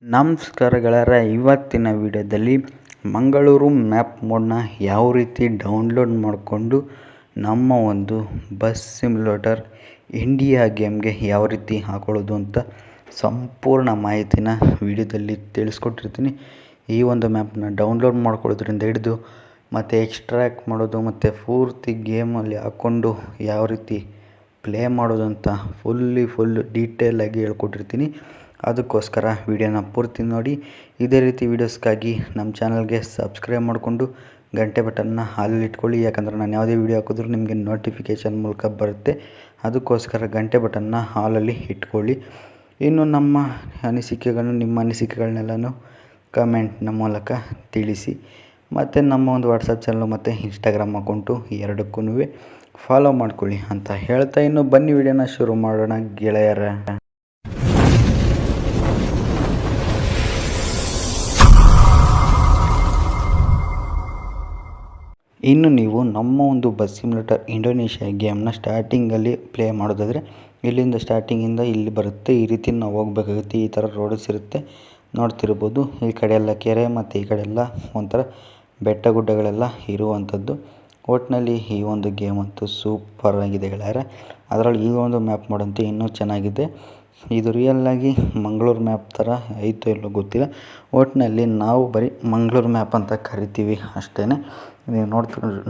ನಮಸ್ಕಾರ ಗೆಳೆಯರ, ಇವತ್ತಿನ ವಿಡಿಯೋದಲ್ಲಿ ಮಂಗಳೂರು ಮ್ಯಾಪ್ ಮೋಡ್ನ ಯಾವ ರೀತಿ ಡೌನ್ಲೋಡ್ ಮಾಡಿಕೊಂಡು ನಮ್ಮ ಒಂದು ಬಸ್ ಸಿಮ್ಯುಲೇಟರ್ ಇಂಡಿಯಾ ಗೇಮ್ಗೆ ಯಾವ ರೀತಿ ಹಾಕೊಳ್ಳೋದು ಅಂತ ಸಂಪೂರ್ಣ ಮಾಹಿತಿನ ವಿಡಿಯೋದಲ್ಲಿ ತಿಳಿಸ್ಕೊಟ್ಟಿರ್ತೀನಿ. ಈ ಒಂದು ಮ್ಯಾಪ್ನ ಡೌನ್ಲೋಡ್ ಮಾಡ್ಕೊಳ್ಳೋದ್ರಿಂದ ಹಿಡಿದು ಮತ್ತು ಎಕ್ಸ್ಟ್ರಾಕ್ಟ್ ಮಾಡೋದು ಮತ್ತು ಪೂರ್ತಿ ಗೇಮಲ್ಲಿ ಹಾಕ್ಕೊಂಡು ಯಾವ ರೀತಿ ಪ್ಲೇ ಮಾಡೋದು ಅಂತ ಫುಲ್ ಡೀಟೇಲಾಗಿ ಹೇಳ್ಕೊಟ್ಟಿರ್ತೀನಿ. ಅದಕ್ಕೋಸ್ಕರ ವಿಡಿಯೋನ ಪೂರ್ತಿ ನೋಡಿ. ಇದೇ ರೀತಿ ವೀಡಿಯೋಸ್ಗಾಗಿ ನಮ್ಮ ಚಾನಲ್ಗೆ ಸಬ್ಸ್ಕ್ರೈಬ್ ಮಾಡಿಕೊಂಡು ಗಂಟೆ ಬಟನ್ನ ಹಾಲಲ್ಲಿ ಇಟ್ಕೊಳ್ಳಿ, ಯಾಕಂದರೆ ನಾನು ಯಾವುದೇ ವೀಡಿಯೋ ಹಾಕಿದ್ರೂ ನಿಮಗೆ ನೋಟಿಫಿಕೇಷನ್ ಮೂಲಕ ಬರುತ್ತೆ. ಅದಕ್ಕೋಸ್ಕರ ಗಂಟೆ ಬಟನ್ನ ಹಾಲಲ್ಲಿ ಇಟ್ಕೊಳ್ಳಿ. ಇನ್ನು ನಿಮ್ಮ ಅನಿಸಿಕೆಗಳನ್ನೆಲ್ಲನೂ ಕಮೆಂಟ್ನ ಮೂಲಕ ತಿಳಿಸಿ. ಮತ್ತು ನಮ್ಮ ಒಂದು ವಾಟ್ಸಪ್ ಚಾನಲ್ ಮತ್ತು ಇನ್ಸ್ಟಾಗ್ರಾಮ್ ಅಕೌಂಟು ಎರಡಕ್ಕೂ ಫಾಲೋ ಮಾಡ್ಕೊಳ್ಳಿ ಅಂತ ಹೇಳ್ತಾ, ಇನ್ನು ಬನ್ನಿ ವಿಡಿಯೋನ ಶುರು ಮಾಡೋಣ ಗೆಳೆಯರ. ಇನ್ನು ನೀವು ನಮ್ಮ ಒಂದು ಬಸ್ ಸಿಮ್ಯುಲೇಟರ್ ಇಂಡೋನೇಷ್ಯಾ ಗೇಮ್ನ ಸ್ಟಾರ್ಟಿಂಗಲ್ಲಿ ಪ್ಲೇ ಮಾಡೋದಾದರೆ ಇಲ್ಲಿಂದ ಸ್ಟಾರ್ಟಿಂಗಿಂದ ಇಲ್ಲಿ ಬರುತ್ತೆ. ಈ ರೀತಿ ನಾವು ಹೋಗ್ಬೇಕಾಗುತ್ತೆ. ಈ ಥರ ರೋಡ್ಸ್ ಇರುತ್ತೆ, ನೋಡ್ತಿರ್ಬೋದು. ಈ ಕಡೆ ಎಲ್ಲ ಕೆರೆ ಮತ್ತು ಈ ಕಡೆ ಎಲ್ಲ ಒಂಥರ ಬೆಟ್ಟ ಗುಡ್ಡಗಳೆಲ್ಲ ಇರುವಂಥದ್ದು. ಒಟ್ಟಿನಲ್ಲಿ ಈ ಒಂದು ಗೇಮ್ ಅಂತೂ ಸೂಪರ್ ಆಗಿದೆ ಗೆಳೆಯರೆ. ಅದರಲ್ಲಿ ಈ ಒಂದು ಮ್ಯಾಪ್ ಮಾಡೋಂತೂ ಇನ್ನೂ ಚೆನ್ನಾಗಿದೆ. ಇದು ರಿಯಲ್ಲಾಗಿ ಮಂಗಳೂರು ಮ್ಯಾಪ್ ಥರ ಐತೋ ಇಲ್ಲೋ ಗೊತ್ತಿಲ್ಲ. ಒಟ್ಟಿನಲ್ಲಿ ನಾವು ಬರೀ ಮಂಗಳೂರು ಮ್ಯಾಪ್ ಅಂತ ಕರಿತೀವಿ ಅಷ್ಟೇ. ನೀವು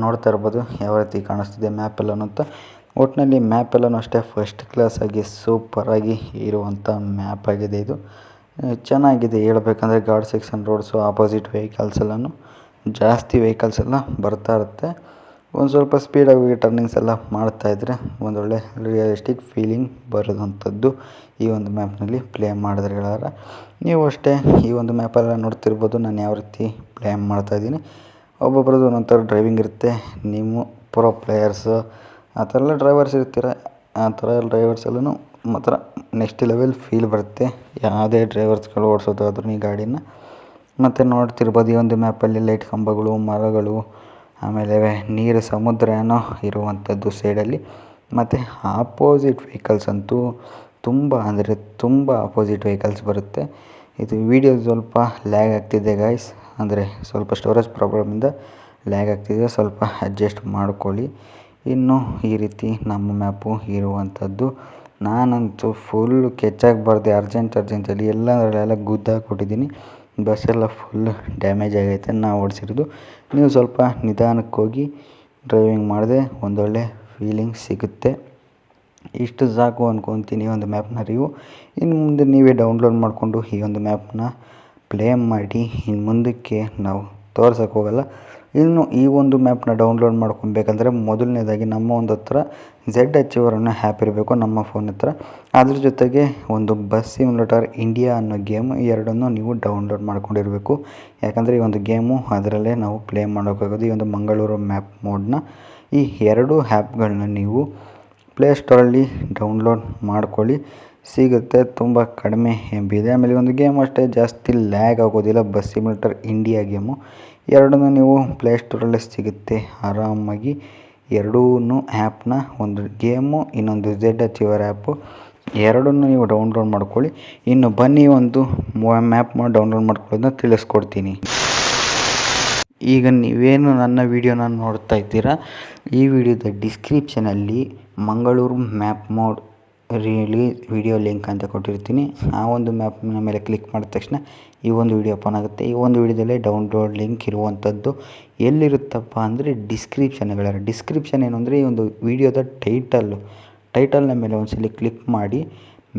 ನೋಡ್ತಾ ಇರ್ಬೋದು ಯಾವ ರೀತಿ ಕಾಣಿಸ್ತಿದೆ ಮ್ಯಾಪ್ ಎಲ್ಲನೂ ಅಂತ. ಒಟ್ಟಿನಲ್ಲಿ ಮ್ಯಾಪ್ ಎಲ್ಲನೂ ಅಷ್ಟೇ ಫಸ್ಟ್ ಕ್ಲಾಸಾಗಿ ಸೂಪರಾಗಿ ಇರುವಂಥ ಮ್ಯಾಪ್ ಆಗಿದೆ. ಇದು ಚೆನ್ನಾಗಿದೆ ಹೇಳಬೇಕಂದ್ರೆ. Guard section roads, opposite vehicles ಎಲ್ಲನೂ ಜಾಸ್ತಿ ವೆಹಿಕಲ್ಸ್ ಎಲ್ಲ ಬರ್ತಾ ಇರುತ್ತೆ. ಒಂದು ಸ್ವಲ್ಪ ಸ್ಪೀಡಾಗಿ ಟರ್ನಿಂಗ್ಸ್ ಎಲ್ಲ ಮಾಡ್ತಾಯಿದ್ರೆ ಒಂದೊಳ್ಳೆ ರಿಯಲಿಸ್ಟಿಕ್ ಫೀಲಿಂಗ್ ಬರೋದಂಥದ್ದು ಈ ಒಂದು ಮ್ಯಾಪ್ನಲ್ಲಿ ಪ್ಲೇ ಮಾಡಿದ್ರೆ ಗೆಳೆಯರ. ನೀವು ಅಷ್ಟೇ ಈ ಒಂದು ಮ್ಯಾಪೆಲ್ಲ ನೋಡ್ತಿರ್ಬೋದು ನಾನು ಯಾವ ರೀತಿ ಪ್ಲೇ ಮಾಡ್ತಾಯಿದ್ದೀನಿ. ಒಬ್ಬೊಬ್ರದ್ದು ಒಂದೊಂಥರ ಡ್ರೈವಿಂಗ್ ಇರುತ್ತೆ. ನೀವು ಪ್ರೋ ಪ್ಲೇಯರ್ಸು ಆ ಥರ ಎಲ್ಲ ಡ್ರೈವರ್ಸ್ ಇರ್ತೀರ. ಆ ಥರ ಡ್ರೈವರ್ಸ್ ಎಲ್ಲನೂ ಮಾತ್ರ ನೆಕ್ಸ್ಟ್ ಲೆವೆಲ್ ಫೀಲ್ ಬರುತ್ತೆ ಯಾವುದೇ ಡ್ರೈವರ್ಸ್ಗಳು ಓಡಿಸೋದಾದ್ರೂ ಈ ಗಾಡಿನ. ಮತ್ತು ನೋಡ್ತಿರ್ಬೋದು ಈ ಒಂದು ಮ್ಯಾಪಲ್ಲಿ ಲೈಟ್ ಕಂಬಗಳು, ಮರಗಳು, ಆಮೇಲೆ ನೀರು, ಸಮುದ್ರ ಏನೋ ಇರುವಂಥದ್ದು ಸೈಡಲ್ಲಿ. ಮತ್ತು ಆಪೋಸಿಟ್ ವೆಹಿಕಲ್ಸ್ ಅಂತೂ ತುಂಬ ಆಪೋಸಿಟ್ ವೆಹಿಕಲ್ಸ್ ಬರುತ್ತೆ. ಇದು ವಿಡಿಯೋ ಸ್ವಲ್ಪ ಲ್ಯಾಗ್ ಆಗ್ತಿದೆ ಗಾಯ್ಸ್, ಅಂದರೆ ಸ್ವಲ್ಪ ಸ್ಟೋರೇಜ್ ಪ್ರಾಬ್ಲಮಿಂದ ಲ್ಯಾಗ್ ಆಗ್ತಿದೆ, ಸ್ವಲ್ಪ ಅಡ್ಜಸ್ಟ್ ಮಾಡ್ಕೊಳ್ಳಿ. ಇನ್ನು ಈ ರೀತಿ ನಮ್ಮ ಮ್ಯಾಪು ಇರುವಂಥದ್ದು. ನಾನಂತೂ ಫುಲ್ಲು ಕೆಚ್ಚಾಗಬಾರ್ದೆ ಅರ್ಜೆಂಟಲ್ಲಿ ಎಲ್ಲದರಲ್ಲೆಲ್ಲ ಗುದ್ದಾಕ್ಬಿಟ್ಟಿದ್ದೀನಿ. ಬಸ್ಸೆಲ್ಲ ಫುಲ್ ಡ್ಯಾಮೇಜ್ ಆಗೈತೆ ನಾವು ಓಡಿಸಿರೋದು. ನೀವು ಸ್ವಲ್ಪ ನಿಧಾನಕ್ಕೆ ಹೋಗಿ ಡ್ರೈವಿಂಗ್ ಮಾಡಿದೆ ಒಂದೊಳ್ಳೆ ಫೀಲಿಂಗ್ ಸಿಗುತ್ತೆ. ಇಷ್ಟು ಸಾಕು ಅಂದ್ಕೊತೀನಿ ಈ ಒಂದು ಮ್ಯಾಪ್ನ ರಿವ್ಯೂ. ಇನ್ನು ಮುಂದೆ ನೀವೇ ಡೌನ್ಲೋಡ್ ಮಾಡಿಕೊಂಡು ಈ ಒಂದು ಮ್ಯಾಪ್ನ ಪ್ಲೇ ಮಾಡಿ. ಇನ್ನು ಮುಂದಕ್ಕೆ ನಾವು ತೋರ್ಸೋಕ್ಕೆ ಹೋಗಲ್ಲ. ಇನ್ನು ಈ ಒಂದು ಮ್ಯಾಪ್ನ ಡೌನ್ಲೋಡ್ ಮಾಡ್ಕೊಬೇಕಂದ್ರೆ ಮೊದಲನೇದಾಗಿ ನಮ್ಮ ಒಂದು ಹತ್ರ ಝೆಡ್ ಅಚೀವರ್ ಅನ್ನೋ ಆ್ಯಪ್ ಇರಬೇಕು ನಮ್ಮ ಫೋನ್ ಹತ್ರ. ಅದ್ರ ಜೊತೆಗೆ ಒಂದು ಬಸ್ ಸಿಮ್ಯುಲೇಟರ್ ಇಂಡಿಯಾ ಅನ್ನೋ ಗೇಮು, ಈ ಎರಡನ್ನೂ ನೀವು ಡೌನ್ಲೋಡ್ ಮಾಡ್ಕೊಂಡಿರಬೇಕು. ಯಾಕಂದರೆ ಈ ಒಂದು ಗೇಮು ಅದರಲ್ಲೇ ನಾವು ಪ್ಲೇ ಮಾಡೋಕ್ಕಾಗೋದು ಈ ಒಂದು ಮಂಗಳೂರು ಮ್ಯಾಪ್ ಮೋಡ್ನ. ಈ ಎರಡೂ ಆ್ಯಪ್ಗಳನ್ನ ನೀವು ಪ್ಲೇಸ್ಟೋರಲ್ಲಿ ಡೌನ್ಲೋಡ್ ಮಾಡ್ಕೊಳ್ಳಿ, ಸಿಗುತ್ತೆ. ತುಂಬ ಕಡಿಮೆ MB ಇದೆ. ಆಮೇಲೆ ಒಂದು ಗೇಮ್ ಅಷ್ಟೇ ಜಾಸ್ತಿ ಲ್ಯಾಗ್ ಆಗೋದಿಲ್ಲ, ಬಸ್ ಸಿಮ್ಯುಲೇಟರ್ ಇಂಡಿಯಾ ಗೇಮು. ಎರಡನ್ನೂ ನೀವು ಪ್ಲೇಸ್ಟೋರಲ್ಲೇ ಸಿಗುತ್ತೆ ಆರಾಮಾಗಿ. ಎರಡೂ ಆ್ಯಪ್ನ, ಒಂದು ಗೇಮು ಇನ್ನೊಂದು ಝೆಡ್ ಅಚೀವರ್ ಆ್ಯಪು, ಎರಡನ್ನೂ ನೀವು ಡೌನ್ಲೋಡ್ ಮಾಡ್ಕೊಳ್ಳಿ. ಇನ್ನು ಬನ್ನಿ ಒಂದು ಮ್ಯಾಪ್ ಡೌನ್ಲೋಡ್ ಮಾಡ್ಕೊಳ್ಳೋದನ್ನ ತಿಳಿಸ್ಕೊಡ್ತೀನಿ. ಈಗ ನೀವೇನು ನನ್ನ ವಿಡಿಯೋನ ನೋಡ್ತಾ ಇದ್ದೀರಾ, ಈ ವಿಡಿಯೋದ ಡಿಸ್ಕ್ರಿಪ್ಷನಲ್ಲಿ Mangaluru map mode video link ಅಂತ ಕೊಟ್ಟಿರ್ತೀನಿ. ಆ ಒಂದು ಮ್ಯಾಪ್ನ ಮೇಲೆ ಕ್ಲಿಕ್ ಮಾಡಿದ ತಕ್ಷಣ ಈ ಒಂದು ವಿಡಿಯೋ ಓಪನ್ ಆಗುತ್ತೆ. ಈ ಒಂದು ವಿಡಿಯೋದಲ್ಲೇ ಡೌನ್ಲೋಡ್ ಲಿಂಕ್ ಇರುವಂಥದ್ದು ಎಲ್ಲಿರುತ್ತಪ್ಪ ಅಂದರೆ ಡಿಸ್ಕ್ರಿಪ್ಷನ್ ಏನು ಅಂದರೆ ಈ ಒಂದು ವಿಡಿಯೋದ ಟೈಟಲ್ನ ಮೇಲೆ ಒಂದ್ಸಲಿ ಕ್ಲಿಕ್ ಮಾಡಿ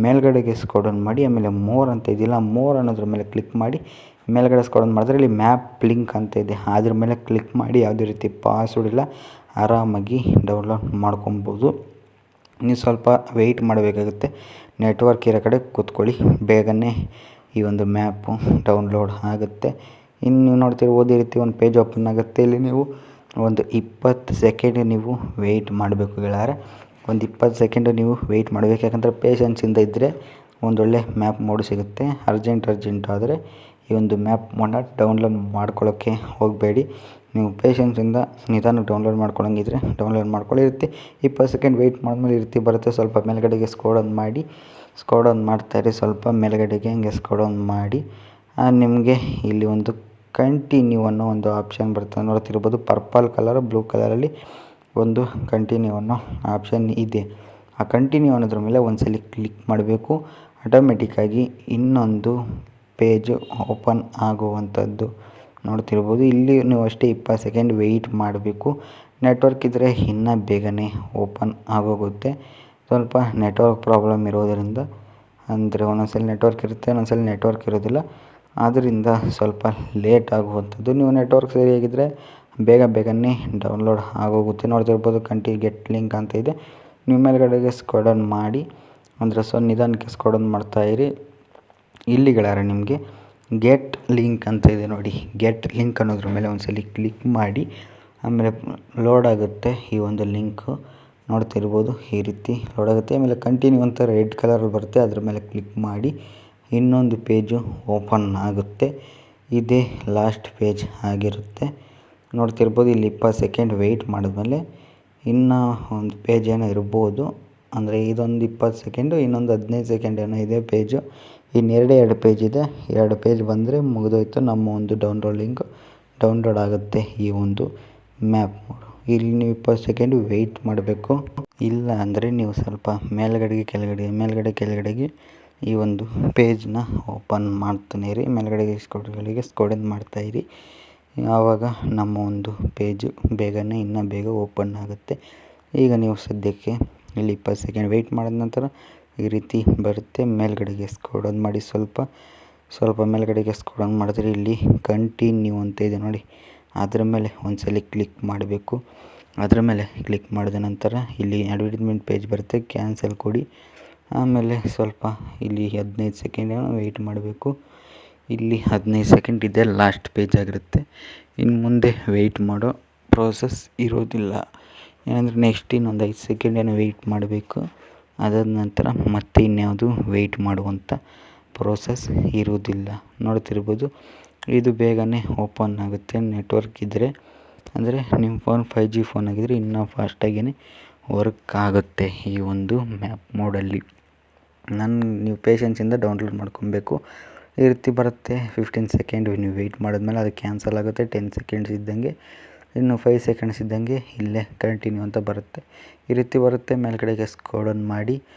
ಮೇಲ್ಗಡೆಗೆ ಸ್ಕ್ರೋಲ್ ಡೌನ್ ಮಾಡಿ, ಆಮೇಲೆ ಮೋರ್ ಅಂತ ಇದೆಯಲ್ಲ, ಮೋರ್ ಅನ್ನೋದ್ರ ಮೇಲೆ ಕ್ಲಿಕ್ ಮಾಡಿ ಮೇಲ್ಗಡೆ ಸ್ಕ್ರೋಲ್ ಡೌನ್ ಮಾಡಿದ್ರೆ ಇಲ್ಲಿ ಮ್ಯಾಪ್ ಲಿಂಕ್ ಅಂತ ಇದೆ, ಅದ್ರ ಮೇಲೆ ಕ್ಲಿಕ್ ಮಾಡಿ ಯಾವುದೇ ರೀತಿ ಪಾಸ್ವರ್ಡ್ ಇಲ್ಲ, ಆರಾಮಾಗಿ ಡೌನ್ಲೋಡ್ ಮಾಡ್ಕೊಬೋದು. ನೀವು ಸ್ವಲ್ಪ ವೆಯ್ಟ್ ಮಾಡಬೇಕಾಗುತ್ತೆ, ನೆಟ್ವರ್ಕ್ ಇರೋ ಕಡೆ ಕೂತ್ಕೊಳ್ಳಿ, ಬೇಗನೆ ಈ ಒಂದು ಮ್ಯಾಪು ಡೌನ್ಲೋಡ್ ಆಗುತ್ತೆ. ಇನ್ನು ನೀವು ನೋಡ್ತಿರ್ಬೋದು ಈ ರೀತಿ ಒಂದು ಪೇಜ್ ಓಪನ್ ಆಗುತ್ತೆ. ಇಲ್ಲಿ ನೀವು ಒಂದು 20 ಸೆಕೆಂಡ್ ನೀವು ವೆಯ್ಟ್ ಮಾಡಬೇಕು ಗೆಳೆಯರೆ. ಒಂದು 20 ಸೆಕೆಂಡ್ ನೀವು ವೆಯ್ಟ್ ಮಾಡಬೇಕು. ಯಾಕಂದರೆ ಪೇಷನ್ಸಿಂದ ಇದ್ದರೆ ಒಂದೊಳ್ಳೆ ಮ್ಯಾಪ್ ಮೋಡ್ ಸಿಗುತ್ತೆ. ಅರ್ಜೆಂಟ್ ಆದರೆ ಈ ಒಂದು ಮ್ಯಾಪ್ ಮೋಡನ್ನ ಡೌನ್ಲೋಡ್ ಮಾಡ್ಕೊಳ್ಳೋಕ್ಕೆ ಹೋಗಬೇಡಿ. ನೀವು ಪೇಷನ್ಸಿಂದ ನಿಧಾನಕ್ಕೆ ಡೌನ್ಲೋಡ್ ಮಾಡ್ಕೊಳ್ಳೋಂಗಿದ್ರೆ ಡೌನ್ಲೋಡ್ ಮಾಡ್ಕೊಳ್ಳಿರುತ್ತೆ. 20 ಸೆಕೆಂಡ್ ವೆಯ್ಟ್ ಮಾಡಿದ್ಮೇಲೆ ಈ ರೀತಿ ಬರುತ್ತೆ. ಸ್ವಲ್ಪ ಮೇಲ್ಗಡೆಗೆ ಸ್ಕ್ರೋಲ್ ಡೌನ್ ಮಾಡಿ ಸ್ಕ್ರೋಲ್ ಡೌನ್ ಮಾಡ್ತಾಯಿರಿ. ಸ್ವಲ್ಪ ಮೇಲ್ಗಡೆಗೆ ಹಿಂಗೆ ಸ್ಕ್ರೋಲ್ ಡೌನ್ ಮಾಡಿ ನಿಮಗೆ ಇಲ್ಲಿ ಒಂದು ಕಂಟಿನ್ಯೂ ಅನ್ನೋ ಒಂದು ಆಪ್ಷನ್ ಬರ್ತದೆ ನೋಡ್ತಿರ್ಬೋದು. ಪರ್ಪಲ್ ಕಲರ್ ಬ್ಲೂ ಕಲರಲ್ಲಿ ಒಂದು ಕಂಟಿನ್ಯೂ ಅನ್ನೋ ಆಪ್ಷನ್ ಇದೆ. ಆ ಕಂಟಿನ್ಯೂ ಅನ್ನೋದ್ರ ಮೇಲೆ ಒಂದ್ಸಲಿ ಕ್ಲಿಕ್ ಮಾಡಬೇಕು. ಆಟೋಮೆಟಿಕ್ಕಾಗಿ ಇನ್ನೊಂದು ಪೇಜು ಓಪನ್ ಆಗುವಂಥದ್ದು ನೋಡ್ತಿರ್ಬೋದು. ಇಲ್ಲಿ ನೀವು ಅಷ್ಟೇ 20 ಸೆಕೆಂಡ್ ವೆಯ್ಟ್ ಮಾಡಬೇಕು. ನೆಟ್ವರ್ಕ್ ಇದ್ದರೆ ಇನ್ನೂ ಬೇಗನೆ ಓಪನ್ ಆಗೋಗುತ್ತೆ. ಸ್ವಲ್ಪ ನೆಟ್ವರ್ಕ್ ಪ್ರಾಬ್ಲಮ್ ಇರೋದರಿಂದ, ಅಂದರೆ ಒಂದೊಂದ್ಸಲ ನೆಟ್ವರ್ಕ್ ಇರುತ್ತೆ, ಒಂದೊಂದ್ಸಲ ನೆಟ್ವರ್ಕ್ ಇರೋದಿಲ್ಲ. ಆದ್ದರಿಂದ ಸ್ವಲ್ಪ ಲೇಟ್ ಆಗುವಂಥದ್ದು. ನೀವು ನೆಟ್ವರ್ಕ್ ಸರಿಯಾಗಿದ್ದರೆ ಬೇಗನೆ ಡೌನ್ಲೋಡ್ ಆಗೋಗುತ್ತೆ. ನೋಡ್ತಿರ್ಬೋದು ಗೆಟ್ ಲಿಂಕ್ ಅಂತ ಇದೆ. ನೀವು ಮೇಲ್ಗಡೆಗೆ ಸ್ಕ್ರೋಲ್ ಡೌನ್ ಮಾಡಿ, ಅಂದರೆ ನಿಧಾನಕ್ಕೆ ಸ್ಕ್ರೋಲ್ ಡೌನ್ ಮಾಡ್ತಾಯಿರಿ. ಇಲ್ಲಿ ಗೆಳೆಯರೆ ನಿಮಗೆ ಗೆಟ್ ಲಿಂಕ್ ಅಂತ ಇದೆ ನೋಡಿ. ಗೆಟ್ ಲಿಂಕ್ ಅನ್ನೋದ್ರ ಮೇಲೆ ಒಂದ್ಸಲಿ ಕ್ಲಿಕ್ ಮಾಡಿ, ಆಮೇಲೆ ಲೋಡ್ ಆಗುತ್ತೆ ಈ ಒಂದು ಲಿಂಕು. ನೋಡ್ತಿರ್ಬೋದು ಈ ರೀತಿ ಲೋಡ್ ಆಗುತ್ತೆ. ಆಮೇಲೆ ಕಂಟಿನ್ಯೂ ಅಂತ ರೆಡ್ ಕಲರ್ ಬರುತ್ತೆ, ಅದ್ರ ಮೇಲೆ ಕ್ಲಿಕ್ ಮಾಡಿ ಇನ್ನೊಂದು ಪೇಜು ಓಪನ್ ಆಗುತ್ತೆ. ಇದೇ ಲಾಸ್ಟ್ ಪೇಜ್ ಆಗಿರುತ್ತೆ. ನೋಡ್ತಿರ್ಬೋದು ಇಲ್ಲಿ 20 ಸೆಕೆಂಡ್ ವೆಯ್ಟ್ ಮಾಡಿದ್ಮೇಲೆ ಇನ್ನೂ ಒಂದು ಪೇಜ್ ಏನೋ ಇರ್ಬೋದು. ಅಂದರೆ ಇದೊಂದು 20 ಸೆಕೆಂಡು, ಇನ್ನೊಂದು 15 ಸೆಕೆಂಡ್ ಏನೋ ಇದೆ ಪೇಜು. ಇನ್ನೆರಡೇ 2 ಪೇಜ್ ಇದೆ. 2 ಪೇಜ್ ಬಂದರೆ ಮುಗಿದೋಯ್ತು. ನಮ್ಮ ಒಂದು ಡೌನ್ಲೋಡ್ ಲಿಂಕ್ ಡೌನ್ಲೋಡ್ ಆಗುತ್ತೆ ಈ ಒಂದು ಮ್ಯಾಪ್ ಮೋಡು. ಇಲ್ಲಿ ನೀವು 20 ಸೆಕೆಂಡು ವೆಯ್ಟ್ ಮಾಡಬೇಕು. ಇಲ್ಲ ಅಂದರೆ ನೀವು ಸ್ವಲ್ಪ ಮೇಲ್ಗಡೆಗೆ ಕೆಳಗಡೆಗೆ ಈ ಒಂದು ಪೇಜ್ನ ಓಪನ್ ಮಾಡ್ತಾನೆ ಇರಿ. ಮೇಲ್ಗಡೆಗೆ ಸ್ಕ್ರೋಲ್ ಡೌನ್ ಮಾಡ್ತಾಯಿರಿ. ಆವಾಗ ನಮ್ಮ ಒಂದು ಪೇಜು ಇನ್ನೂ ಬೇಗ ಓಪನ್ ಆಗುತ್ತೆ. ಈಗ ನೀವು ಸದ್ಯಕ್ಕೆ ಇಲ್ಲಿ 20 ಸೆಕೆಂಡ್ ವೆಯ್ಟ್ ಮಾಡಿದ ನಂತರ ಈ ರೀತಿ ಬರುತ್ತೆ. ಮೇಲ್ಗಡೆಗೆ ಸ್ಕ್ರೋಲ್ ಡೌನ್ ಮಾಡಿ, ಸ್ವಲ್ಪ ಮೇಲ್ಗಡೆಗೆ ಸ್ಕ್ರೋಲ್ ಡೌನ್ ಮಾಡಿದ್ರೆ ಇಲ್ಲಿ ಕಂಟಿನ್ಯೂ ಅಂತ ಇದೆ ನೋಡಿ. ಅದರ ಮೇಲೆ ಒಂದ್ಸಲಿ ಕ್ಲಿಕ್ ಮಾಡಬೇಕು. ಅದರ ಮೇಲೆ ಕ್ಲಿಕ್ ಮಾಡಿದ ನಂತರ ಇಲ್ಲಿ ಅಡ್ವರ್ಟೈಸ್ಮೆಂಟ್ ಪೇಜ್ ಬರುತ್ತೆ, ಕ್ಯಾನ್ಸಲ್ ಕೊಡಿ. ಆಮೇಲೆ ಸ್ವಲ್ಪ ಇಲ್ಲಿ 15 ಸೆಕೆಂಡ್ ವೆಯ್ಟ್ ಮಾಡಬೇಕು. ಇಲ್ಲಿ 15 ಸೆಕೆಂಡ್ ಇದೆ, ಲಾಸ್ಟ್ ಪೇಜ್ ಆಗಿರುತ್ತೆ. ಇನ್ನು ಮುಂದೆ ವೆಯ್ಟ್ ಮಾಡೋ ಪ್ರೋಸೆಸ್ ಇರೋದಿಲ್ಲ. ಏನಂದರೆ ನೆಕ್ಸ್ಟ್ ಇನ್ನೊಂದು 5 ಸೆಕೆಂಡ್ ವೆಯ್ಟ್ ಮಾಡಬೇಕು. ಅದಾದ ನಂತರ ಮತ್ತೆ ಇನ್ಯಾವುದು ವೆಯ್ಟ್ ಮಾಡುವಂಥ ಪ್ರೋಸೆಸ್ ಇರೋದಿಲ್ಲ. ನೋಡ್ತಿರ್ಬೋದು ಇದು ಬೇಗನೆ ಓಪನ್ ಆಗುತ್ತೆ. ನೆಟ್ವರ್ಕ್ ಇದ್ದರೆ, ಅಂದರೆ ನಿಮ್ಮ ಫೋನ್ 5G ಫೋನ್ ಆಗಿದ್ದರೆ ಇನ್ನೂ ಫಾಸ್ಟಾಗಿಯೇ ವರ್ಕ್ ಆಗುತ್ತೆ ಈ ಒಂದು ಮ್ಯಾಪ್ ಮೋಡಲ್ಲಿ. ನೀವು ಪೇಷನ್ಸಿಂದ ಡೌನ್ಲೋಡ್ ಮಾಡ್ಕೊಬೇಕು. ಈ ರೀತಿ ಬರುತ್ತೆ. 15 ಸೆಕೆಂಡ್ ನೀವು ವೆಯ್ಟ್ ಮಾಡಿದ್ಮೇಲೆ ಅದು ಕ್ಯಾನ್ಸಲ್ ಆಗುತ್ತೆ. 10 ಸೆಕೆಂಡ್ಸ್ ಇದ್ದಂಗೆ, ಇನ್ನು 5 ಸೆಕೆಂಡ್ಸ್ ಇದ್ದಂಗೆ ಇಲ್ಲೇ ಕಂಟಿನ್ಯೂ ಅಂತ ಬರುತ್ತೆ. ಈ ರೀತಿ ಬರುತ್ತೆ. ಮೇಲ್ಗಡೆಗೆ ಸ್ಕ್ರೋಲ್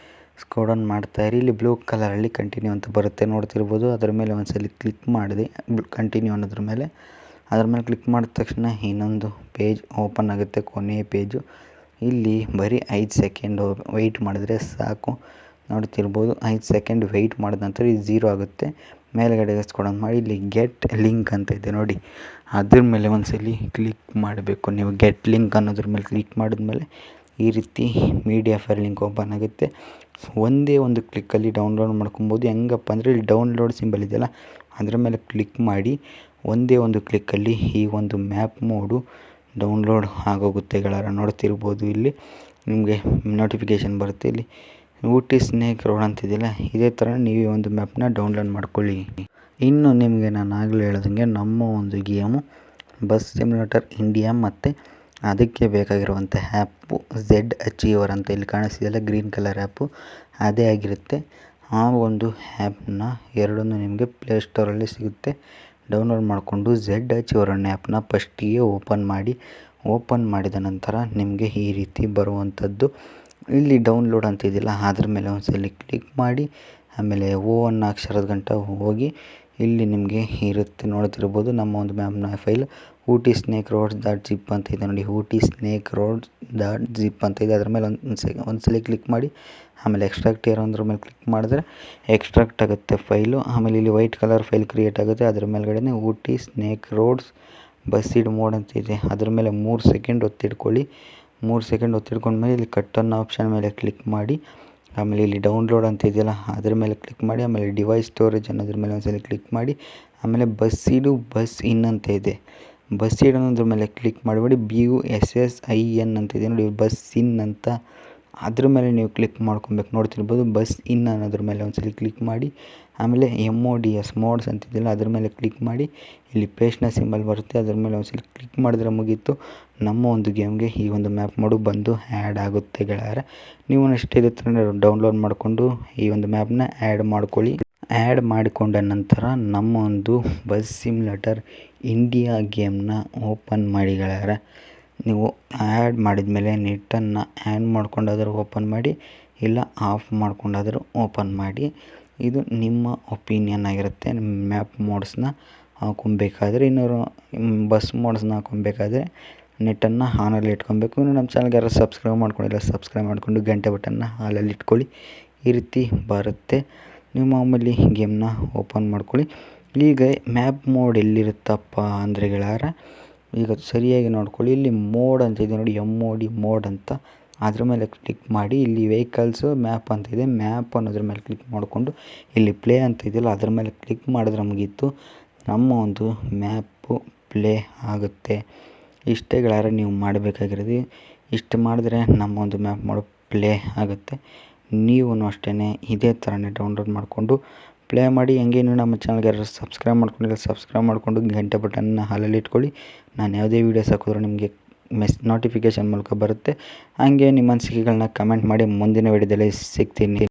ಡೌನ್ ಮಾಡ್ತಾಯಿರಿ. ಇಲ್ಲಿ ಬ್ಲೂ ಕಲರಲ್ಲಿ ಕಂಟಿನ್ಯೂ ಅಂತ ಬರುತ್ತೆ ನೋಡ್ತಿರ್ಬೋದು. ಅದರ ಮೇಲೆ ಒಂದ್ಸಲಿ ಕ್ಲಿಕ್ ಮಾಡಿದೆ, ಕಂಟಿನ್ಯೂ ಅನ್ನೋದ್ರ ಮೇಲೆ. ಅದ್ರ ಮೇಲೆ ಕ್ಲಿಕ್ ಮಾಡಿದ ತಕ್ಷಣ ಇನ್ನೊಂದು ಪೇಜ್ ಓಪನ್ ಆಗುತ್ತೆ, ಕೊನೆಯ ಪೇಜು. ಇಲ್ಲಿ ಬರೀ 5 ಸೆಕೆಂಡ್ ವೆಯ್ಟ್ ಮಾಡಿದ್ರೆ ಸಾಕು. ನೋಡ್ತಿರ್ಬೋದು 5 ಸೆಕೆಂಡ್ ವೆಯ್ಟ್ ಮಾಡಿದ ನಂತರ ಇದು 0 ಆಗುತ್ತೆ. ಮೇಲ್ಗಡೆಗೆ ಸ್ಕ್ರೋಲ್ ಡೌನ್ ಮಾಡಿ, ಇಲ್ಲಿ ಗೆಟ್ ಲಿಂಕ್ ಅಂತ ಇದೆ ನೋಡಿ. ಅದ್ರ ಮೇಲೆ ಒಂದ್ಸಲಿ ಕ್ಲಿಕ್ ಮಾಡಬೇಕು. ನೀವು ಗೆಟ್ ಲಿಂಕ್ ಅನ್ನೋದ್ರ ಮೇಲೆ ಕ್ಲಿಕ್ ಮಾಡಿದ್ಮೇಲೆ ಈ ರೀತಿ ಮೀಡಿಯಾ ಫೈಲ್ ಲಿಂಕ್ ಓಪನ್ ಆಗುತ್ತೆ. ಒಂದೇ ಒಂದು ಕ್ಲಿಕ್ಕಲ್ಲಿ ಡೌನ್ಲೋಡ್ ಮಾಡ್ಕೊಬೋದು. ಹೆಂಗಪ್ಪ ಅಂದರೆ ಇಲ್ಲಿ ಡೌನ್ಲೋಡ್ ಸಿಂಬಲ್ ಇದೆಯಲ್ಲ, ಅದರ ಮೇಲೆ ಕ್ಲಿಕ್ ಮಾಡಿ ಒಂದೇ ಒಂದು ಕ್ಲಿಕ್ಕಲ್ಲಿ ಈ ಒಂದು ಮ್ಯಾಪ್ ಮೋಡು ಡೌನ್ಲೋಡ್ ಆಗೋಗುತ್ತೆ ಗೆಳೆಯರ. ನೋಡ್ತಿರ್ಬೋದು ಇಲ್ಲಿ ನಿಮಗೆ ನೋಟಿಫಿಕೇಷನ್ ಬರುತ್ತೆ. ಇಲ್ಲಿ ಊಟಿ ಸ್ನೇಕ್ ರೋಡ್ ಅಂತಿದೆಯಲ್ಲ, ಇದೇ ಥರ ನೀವು ಈ ಒಂದು ಮ್ಯಾಪ್ನ ಡೌನ್ಲೋಡ್ ಮಾಡ್ಕೊಳ್ಳಿ. ಇನ್ನು ನಿಮಗೆ ನಾನು ಆಗಲೇ ಹೇಳ್ದಂಗೆ ನಮ್ಮ ಒಂದು ಗೇಮು ಬಸ್ ಸಿಮ್ಯುಲೇಟರ್ ಇಂಡಿಯಾ, ಮತ್ತು ಅದಕ್ಕೆ ಬೇಕಾಗಿರುವಂಥ ಆ್ಯಪು ಝೆಡ್ ಅಚೀವರ್ ಅಂತ ಇಲ್ಲಿ ಕಾಣಿಸ್ತಿದೆಯಲ್ಲ, ಗ್ರೀನ್ ಕಲರ್ ಆ್ಯಪು ಅದೇ ಆಗಿರುತ್ತೆ. ಆ ಒಂದು ಆ್ಯಪ್ನ ಎರಡನ್ನೂ ನಿಮಗೆ ಪ್ಲೇಸ್ಟೋರಲ್ಲಿ ಸಿಗುತ್ತೆ. ಡೌನ್ಲೋಡ್ ಮಾಡಿಕೊಂಡು ಝೆಡ್ ಅಚೀವರ್ ಅನ್ನೋ ಆ್ಯಪ್ನ ಫಸ್ಟಿಗೆ ಓಪನ್ ಮಾಡಿದ ನಂತರ ನಿಮಗೆ ಈ ರೀತಿ ಬರುವಂಥದ್ದು. ಇಲ್ಲಿ ಡೌನ್ಲೋಡ್ ಅಂತ ಇದೆಯಲ್ಲ, ಅದ್ರ ಮೇಲೆ ಒಂದ್ಸಲಿ ಕ್ಲಿಕ್ ಮಾಡಿ, ಆಮೇಲೆ ಅನ್ನೋ ಅಕ್ಷರದ ಗಂಟ ಹೋಗಿ ಇಲ್ಲಿ ನಿಮಗೆ ಇರುತ್ತೆ. ನೋಡ್ತಿರ್ಬೋದು ನಮ್ಮ ಒಂದು ಮ್ಯಾಪ್ನ file Ooty snake roads .zip ಅಂತ ಇದೆ ನೋಡಿ. ಊಟಿ ಸ್ನೇಕ್ ರೋಡ್ಸ್ .zip ಅಂತ ಇದೆ. ಅದ್ರ ಮೇಲೆ ಒಂದ್ಸಲಿ ಕ್ಲಿಕ್ ಮಾಡಿ, ಆಮೇಲೆ ಎಕ್ಸ್ಟ್ರಾಕ್ಟ್ ಇರೋ ಅದ್ರ ಮೇಲೆ ಕ್ಲಿಕ್ ಮಾಡಿದ್ರೆ ಎಕ್ಸ್ಟ್ರಾಕ್ಟ್ ಆಗುತ್ತೆ ಫೈಲು. ಆಮೇಲೆ ಇಲ್ಲಿ ವೈಟ್ ಕಲರ್ ಫೈಲ್ ಕ್ರಿಯೇಟ್ ಆಗುತ್ತೆ. ಅದ್ರ ಮೇಲ್ಗಡೆ ಊಟಿ ಸ್ನೇಕ್ ರೋಡ್ಸ್ ಬಸ್ಸಿಡ್ ಮೋಡ್ ಅಂತ ಇದೆ. ಅದ್ರ ಮೇಲೆ 3 ಸೆಕೆಂಡ್ ಒತ್ತಿಡ್ಕೊಳ್ಳಿ. 3 ಸೆಕೆಂಡ್ ಒತ್ತಿಡ್ಕೊಂಡ್ಮೇಲೆ ಇಲ್ಲಿ ಕಟ್ ಅನ್ನೋ ಆಪ್ಷನ್ ಮೇಲೆ ಕ್ಲಿಕ್ ಮಾಡಿ, ಆಮೇಲೆ ಇಲ್ಲಿ ಡೌನ್ಲೋಡ್ ಅಂತ ಇದೆಯಲ್ಲ ಅದ್ರ ಮೇಲೆ ಕ್ಲಿಕ್ ಮಾಡಿ, ಆಮೇಲೆ ಡಿವೈಸ್ ಸ್ಟೋರೇಜ್ ಅನ್ನೋದ್ರ ಮೇಲೆ ಒಂದ್ಸಲ ಕ್ಲಿಕ್ ಮಾಡಿ, ಆಮೇಲೆ ಬಸ್ ಇನ್ ಅಂತ ಇದೆ. ಬಸ್ ಇನ್ ಅನ್ನೋದ್ರ ಮೇಲೆ ಕ್ಲಿಕ್ ಮಾಡಿಬಿಡಿ. BUSSIN ಅಂತ ಇದೆ ನೋಡಿ, ಬಸ್ ಇನ್ ಅಂತ. ಅದ್ರ ಮೇಲೆ ನೀವು ಕ್ಲಿಕ್ ಮಾಡ್ಕೊಬೇಕು. ನೋಡ್ತಿರ್ಬೋದು ಬಸ್ ಇನ್ ಅನ್ನೋದ್ರ ಮೇಲೆ ಒಂದ್ಸಲಿ ಕ್ಲಿಕ್ ಮಾಡಿ, ಆಮೇಲೆ MODS ಮೋಡ್ಸ್ ಅಂತಿದೆಯಲ್ಲ ಅದ್ರ ಮೇಲೆ ಕ್ಲಿಕ್ ಮಾಡಿ ಇಲ್ಲಿ ಪೇಸ್ಟ್ನ ಸಿಂಬಲ್ ಬರುತ್ತೆ, ಅದ್ರ ಮೇಲೆ ಒಂದ್ಸಲ ಕ್ಲಿಕ್ ಮಾಡಿದ್ರೆ ಮುಗೀತು, ನಮ್ಮ ಒಂದು ಗೇಮ್ಗೆ ಈ ಒಂದು ಮ್ಯಾಪ್ ಮೋಡು ಬಂದು ಆ್ಯಡ್ ಆಗುತ್ತೆ ಗೆಳೆಯರೆ. ನೀವು ಅಷ್ಟೇ ಇದೇ ಥರ ಡೌನ್ಲೋಡ್ ಮಾಡಿಕೊಂಡು ಈ ಒಂದು ಮ್ಯಾಪ್ನ ಆ್ಯಡ್ ಮಾಡ್ಕೊಳ್ಳಿ. ಆ್ಯಡ್ ಮಾಡಿಕೊಂಡ ನಂತರ ನಮ್ಮ ಒಂದು ಬಸ್ ಸಿಮ್ಯುಲೇಟರ್ ಇಂಡಿಯಾ ಗೇಮ್ನ ಓಪನ್ ಮಾಡಿ ಗೆಳೆಯರೆ. ನೀವು ಆ್ಯಡ್ ಮಾಡಿದ ಮೇಲೆ ನೆಟ್ಟನ್ನು ಆ್ಯಡ್ ಮಾಡ್ಕೊಂಡಾದರೂ ಓಪನ್ ಮಾಡಿ, ಇಲ್ಲ ಆಫ್ ಮಾಡ್ಕೊಂಡಾದರೂ ಓಪನ್ ಮಾಡಿ. ಇದು ನಿಮ್ಮ ಒಪಿನಿಯನ್ ಆಗಿರುತ್ತೆ. ಮ್ಯಾಪ್ ಮೋಡ್ಸ್ನ ಹಾಕೊಬೇಕಾದ್ರೆ, ಇನ್ನೂರು ಬಸ್ ಮೋಡ್ಸ್ನ ಹಾಕೊಬೇಕಾದ್ರೆ ನೆಟ್ಟನ್ನು ಆನಲ್ಲಿ ಇಟ್ಕೊಬೇಕು. ಇನ್ನು ನಮ್ಮ ಚಾನಲ್ಗೆ ಯಾರು ಸಬ್ಸ್ಕ್ರೈಬ್ ಮಾಡ್ಕೊಂಡಿಲ್ಲ ಸಬ್ಸ್ಕ್ರೈಬ್ ಮಾಡಿಕೊಂಡು ಗಂಟೆ ಬಟನ್ನ ಹಾಲಲ್ಲಿ ಇಟ್ಕೊಳ್ಳಿ. ಈ ರೀತಿ ಬರುತ್ತೆ. ನೀವು ಮಾಮೂಲಿ ಗೇಮ್ನ ಓಪನ್ ಮಾಡ್ಕೊಳ್ಳಿ. ಈಗ ಮ್ಯಾಪ್ ಮೋಡ್ ಎಲ್ಲಿರುತ್ತಪ್ಪ ಅಂದರೆ ಗೆಳೆಯರೆ, ಈಗ ಸರಿಯಾಗಿ ನೋಡ್ಕೊಳ್ಳಿ, ಇಲ್ಲಿ ಮೋಡ್ ಅಂತ ಇದೆ ನೋಡಿ, MOD ಮೋಡ್ ಅಂತ, ಅದ್ರ ಮೇಲೆ ಕ್ಲಿಕ್ ಮಾಡಿ. ಇಲ್ಲಿ ವೆಹಿಕಲ್ಸು ಮ್ಯಾಪ್ ಅಂತ ಇದೆ, ಮ್ಯಾಪ್ ಅನ್ನೋದ್ರ ಮೇಲೆ ಕ್ಲಿಕ್ ಮಾಡಿಕೊಂಡು ಇಲ್ಲಿ ಪ್ಲೇ ಅಂತ ಇದೆಯಲ್ಲ ಅದ್ರ ಮೇಲೆ ಕ್ಲಿಕ್ ಮಾಡಿದ್ರೆ ಮುಗೀತು, ನಮ್ಮ ಒಂದು ಮ್ಯಾಪು ಪ್ಲೇ ಆಗುತ್ತೆ. ಇಷ್ಟೇ ಗೆಳೆಯರೆ ನೀವು ಮಾಡಬೇಕಾಗಿರೋದು. ಇಷ್ಟು ಮಾಡಿದ್ರೆ ನಮ್ಮ ಒಂದು ಮ್ಯಾಪ್ ಮೋಡ್ ಪ್ಲೇ ಆಗುತ್ತೆ. ನೀವು ಅಷ್ಟೇ ಇದೇ ಥರನೇ ಡೌನ್ಲೋಡ್ ಮಾಡಿಕೊಂಡು ಪ್ಲೇ ಮಾಡಿ. ಹಂಗೆ ನೀವು ನಮ್ಮ ಚಾನಲ್ಗೆ ಯಾರು ಸಬ್ಸ್ಕ್ರೈಬ್ ಮಾಡ್ಕೊಂಡಿಲ್ಲ ಸಬ್ಸ್ಕ್ರೈಬ್ ಮಾಡಿಕೊಂಡು ಗಂಟೆ ಬಟನ್ನ ಹಾಲಲ್ಲಿ ಇಟ್ಕೊಳ್ಳಿ. ನಾನು ಯಾವುದೇ ವೀಡಿಯೋಸ್ ಹಾಕಿದ್ರು ನಿಮಗೆ ನೋಟಿಫಿಕೇಷನ್ ಮೂಲಕ ಬರುತ್ತೆ. ಹಾಗೆ ನಿಮ್ಮ ಅನಿಸಿಕೆಗಳನ್ನ ಕಮೆಂಟ್ ಮಾಡಿ. ಮುಂದಿನ ವೀಡಿಯೋದಲ್ಲಿ ಸಿಗ್ತೀನಿ.